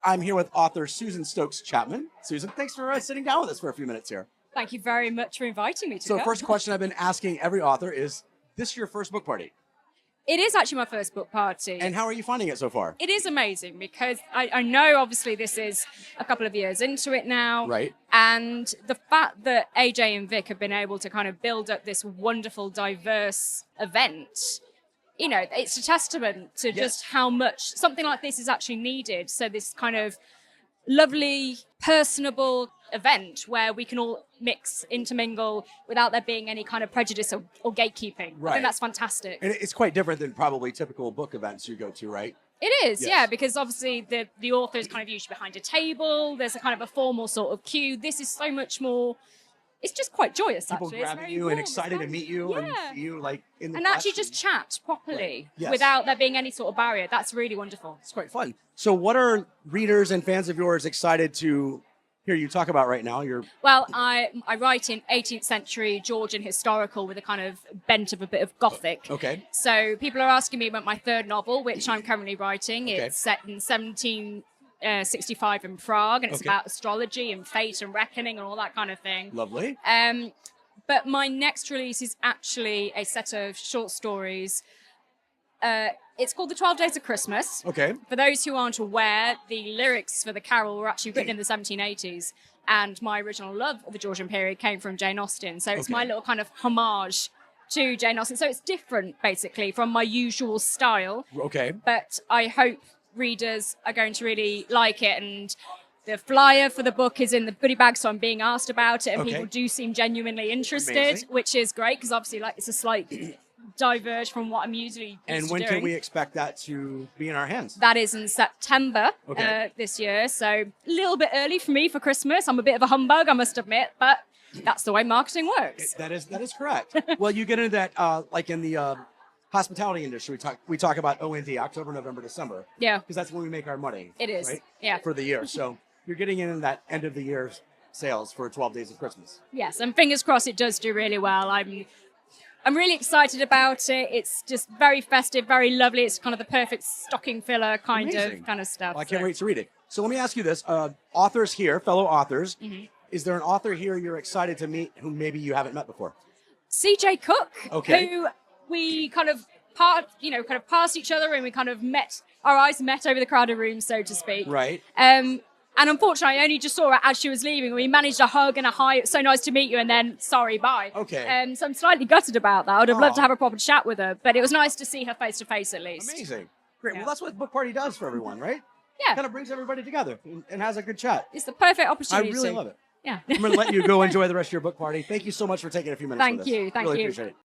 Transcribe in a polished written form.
I'm here with author Susan Stokes-Chapman. Susan, thanks for sitting down with us for a few minutes here. Thank you very much for inviting me to So come. first question I've been asking every author is this your first book party? It is actually my first book party. And how are you finding it so far? It is amazing because I know obviously this is a couple of years into it now. Right. And the fact that AJ and Vic have been able to kind of build up this wonderful, diverse event, you know, it's a testament to just how much something like this is actually needed. So this kind of lovely, personable event where we can all mix, intermingle without there being any kind of prejudice or gatekeeping. Right. I think that's fantastic. And it's quite different than probably typical book events you go to, right? It is, Yes. yeah, because obviously the author is kind of usually behind a table. There's a kind of a formal sort of queue. This is so much more. It's just quite joyous, People actually. It's grabbing very you warm, and it's excited to nice. meet you and Yeah. see you like in the And actually flesh. just chat properly Right. Yes. without there being any sort of barrier. That's really wonderful. It's quite fun. So what are readers and fans of yours excited to hear you talk about right now? Well, I write in 18th century Georgian historical with a kind of bent of a bit of Gothic. Okay. So people are asking me about my third novel, which I'm currently writing. Okay. It's set in 1765 in Prague, and it's about astrology and fate and reckoning and all that kind of thing. Lovely. But my next release is actually a set of short stories. It's called The 12 Days of Christmas. Okay. For those who aren't aware, the lyrics for the carol were actually written in the 1780s. And my original love of the Georgian period came from Jane Austen. So it's my little kind of homage to Jane Austen. So it's different, basically, from my usual style. Okay. But I hope readers are going to really like it. And the flyer for the book is in the goodie bag, so I'm being asked about it. And people do seem genuinely interested, Amazing. which is great, because obviously it's a slight diverge from what I'm usually used And to when doing. can we expect that to be in our hands? That is in September this year, so a little bit early for me for Christmas. I'm a bit of a humbug, I must admit, but that's the way marketing works. That is correct. Well, you get into that like in the hospitality industry. We talk about OND, October, November, December. Yeah, Because that's when we make our money. it is. Right? Yeah. For the year. So you're getting in that end of the year sales for 12 Days of Christmas. Yes, and fingers crossed it does do really well. I'm really excited about it. It's just very festive, very lovely. It's kind of the perfect stocking filler kind Amazing. of stuff. Well, I can't wait to read it. So let me ask you this. Authors here, fellow authors, Mm-hmm. is there an author here you're excited to meet who maybe you haven't met before? CJ Cook, Okay. who we kind of passed each other, and we kind of our eyes met over the crowded room, so to speak. Right. And unfortunately, I only just saw her as she was leaving. We managed a hug and a hi. It's so nice to meet you, and then sorry, bye. Okay. So I'm slightly gutted about that. I would have loved Aw. to have a proper chat with her, but it was nice to see her face to face at least. Amazing. Great. Yeah. Well, that's what book party does for everyone, right? Yeah, Kind of brings everybody together and has a good chat. it's the perfect I opportunity. really love it. Yeah. I'm going to let you go enjoy the rest of your book party. Thank you so much for taking a few minutes with us. Thank you. Really appreciate it.